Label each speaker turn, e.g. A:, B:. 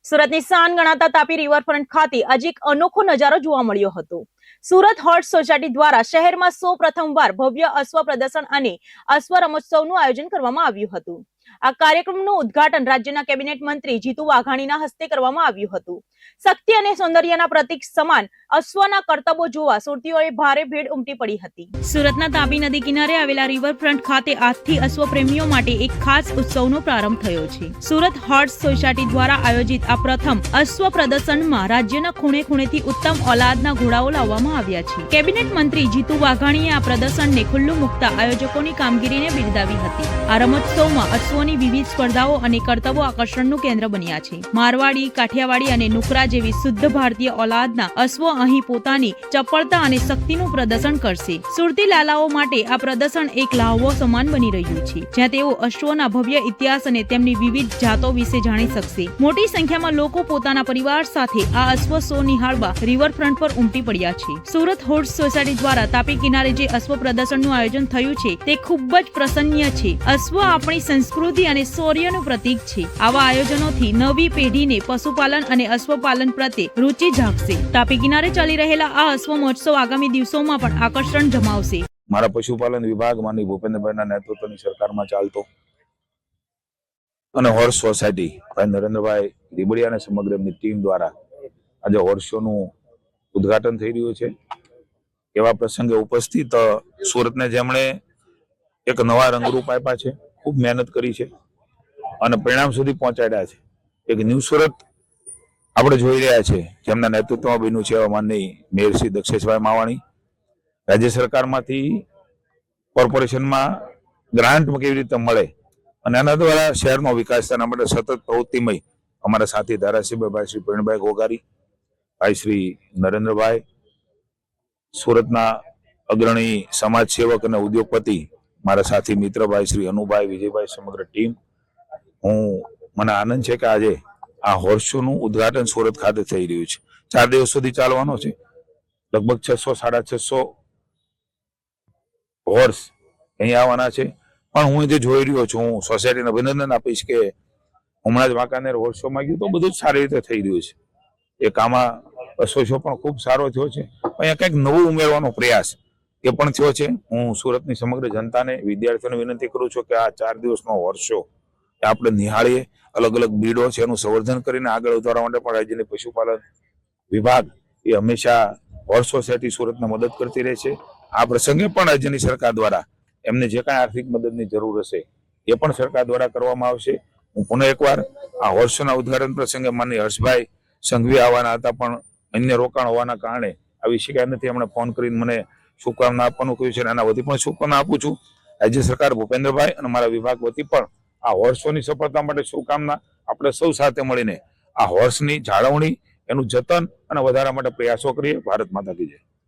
A: સુરતની શાન ગણાતા તાપી રિવરફ્રન્ટ ખાતે આજે એક અનોખો નજારો જોવા મળ્યો હતો। સુરત હોર્સ સોસાયટી દ્વારા શહેરમાં પ્રથમવાર ભવ્ય અશ્વ પ્રદર્શન અને અશ્વ રમોત્સવનું આયોજન કરવામાં આવ્યું હતું। આ કાર્યક્રમનું ઉદ્ઘાટન રાજ્યના કેબિનેટ મંત્રી જીતુ વાઘાણીના હસ્તે કરવામાં આવ્યું હતું। શક્તિ અને સૌંદર્યના પ્રતીક સમાન અશ્વના કરતબો જોવા સુરતીઓએ ભારે ભીડ ઉમટી પડી હતી। સુરતના તાપી નદી કિનારે આવેલા રિવરફ્રન્ટ ખાતે આજથી અશ્વ પ્રેમીઓ માટે એક ખાસ ઉત્સવનો પ્રારંભ થયો છે। સુરત હોર્સ સોસાયટી દ્વારા આયોજિત આ પ્રથમ અશ્વ પ્રદર્શનમાં રાજ્યના ખૂણે ખૂણેથી ઉત્તમ ઓલાદના ઘોડાઓ લાવવામાં આવ્યા છે। કેબિનેટ મંત્રી જીતુ વાઘાણીએ આ પ્રદર્શનને ખુલ્લું મૂકતા આયોજકોની કામગીરીને બિરદાવી હતી। આ રમોત્સવમાં અશ્વોની વિવિધ સ્પર્ધાઓ અને કરતબો આકર્ષણનું કેન્દ્ર બન્યા છે। મારવાડી, કાઠિયાવાડી અને નુકરા જેવી શુદ્ધ ભારતીય ઓલાદના અશ્વો અહીં પોતાની ચપળતા અને શક્તિનું પ્રદર્શન કરશે। સુરતી લાલાઓ માટે આ પ્રદર્શન એક લહાવો સમાન બની રહ્યું છે, જ્યાં તેઓ અશ્વોના ભવ્ય ઇતિહાસ અને તેમની વિવિધ જાતો વિશે જાણી શકશે। મોટી સંખ્યામાં લોકો પોતાના પરિવાર સાથે આ અશ્વ શો નિહાળવા રિવરફ્રન્ટ પર ઉમટી પડ્યા છે। સુરત હોર્સ સોસાયટી દ્વારા તાપી કિનારે જે અશ્વ પ્રદર્શનનું આયોજન થયું છે તે ખૂબ જ પ્રશંસનીય છે। અશ્વ આપણી સંસ્કૃતિ અને શૌર્યનું પ્રતીક છે। આવા આયોજનોથી નવી પેઢીને પશુપાલન અને અશ્વપાલન પ્રત્યે રુચિ જાગશે। તાપી કિનારે ચાલી રહેલા આ અશ્વ મહોત્સવ આગામી દિવસોમાં પણ આકર્ષણ જમાવશે।
B: મારા પશુપાલન વિભાગ માનની ભૂપેન્દ્રભાઈના નેતૃત્વની સરકારમાં ચાલતો અને હોર્સ સોસાયટી ભાઈ નરેન્દ્રભાઈ રીબડિયા અને સમગ્ર એમની ટીમ દ્વારા આજે હોર્સ શોનું ઉદ્ઘાટન થઈ રહ્યું છે। એવા પ્રસંગે ઉપસ્થિત સુરતને જેમણે એક નવા રંગરૂપ આપ્યા છે, ખૂબ મહેનત કરી છે અને પરિણામ સુધી પહોંચાડ્યા છે। એક ન્યૂ સુરત આપણે જોઈ રહ્યા છે, જેમના નેતૃત્વમાં બન્યું છે એવા માનની મેયર શ્રી દક્ષેશભાઈ માવાણી, રાજ્ય સરકારમાંથી કોર્પોરેશનમાં ગ્રાન્ટ કેવી રીતે મળે અને આના દ્વારા શહેરનો વિકાસ તેના માટે સતત પ્રવૃત્તિમય અમારા સાથી ધારાસભ્ય ભાઈ શ્રી પ્રવીણભાઈ ઘોઘારી, ભાઈ શ્રી નરેન્દ્રભાઈ, સુરતના અગ્રણી સમાજ સેવક અને ઉદ્યોગપતિ મારા સાથી મિત્ર ભાઈ શ્રી અનુભાઈ, વિજયભાઈ, સમગ્ર ટીમ, મને આનંદ છે કે આજે આ હોર્સ શોનું ઉદ્ઘાટન સુરત ખાતે થઈ રહ્યું છે। 4 દિવસ સુધી ચાલવાનો છે। લગભગ 600-650 હોર્સ અહીં આવવાના છે। પણ હું જે જોઈ રહ્યો છું, હું સોસાયટીને અભિનંદન આપીશ કે હમણાં જ વાંકાનેર હોર્સ શોમાં ગયું તો બધું જ સારી રીતે થઈ રહ્યું છે। એક આમાં અશ્વ શો પણ ખૂબ સારો થયો છે। અહીંયા કંઈક નવું ઉમેરવાનો પ્રયાસ એ પણ થયો છે। હું સુરતની સમગ્ર જનતાને, વિદ્યાર્થીઓને વિનંતી કરું છું કે આ 4 દિવસનો હોર્સ શો આપણે નિહાળીએ। અલગ અલગ બ્રીડો છે એનું સંવર્ધન કરીને આગળ વધારવા માટે પણ રાજ્યની પશુપાલન વિભાગ એ હંમેશા હોર્સ સોસાયટી સુરતને મદદ કરતી રહે છે। આ પ્રસંગે પણ રાજ્યની સરકાર દ્વારા એમને જે કાંઈ આર્થિક મદદની જરૂર હશે એ પણ સરકાર દ્વારા કરવામાં આવશે। હું પુનઃ એકવાર આ હોર્સ શોના ઉદ્ઘાટન પ્રસંગે માનનીય હર્ષભાઈ સંઘવી આવવાના હતા, પણ અન્ય રોકાણ હોવાના કારણે આવી શક્યા નથી। એમણે ફોન કરીને મને શુભકામના આપવાનું કહ્યું છે અને આના વતી પણ શુભકામના આપું છું। રાજ્ય સરકાર, ભૂપેન્દ્રભાઈ અને મારા વિભાગ વતી પણ આ હોર્સ શોની સફળતા માટે શુભકામના। આપણે સૌ સાથે મળીને આ હોર્સની જાળવણી, એનું જતન અને વધારવા માટે પ્રયાસો કરીએ। ભારત માતા કી જય।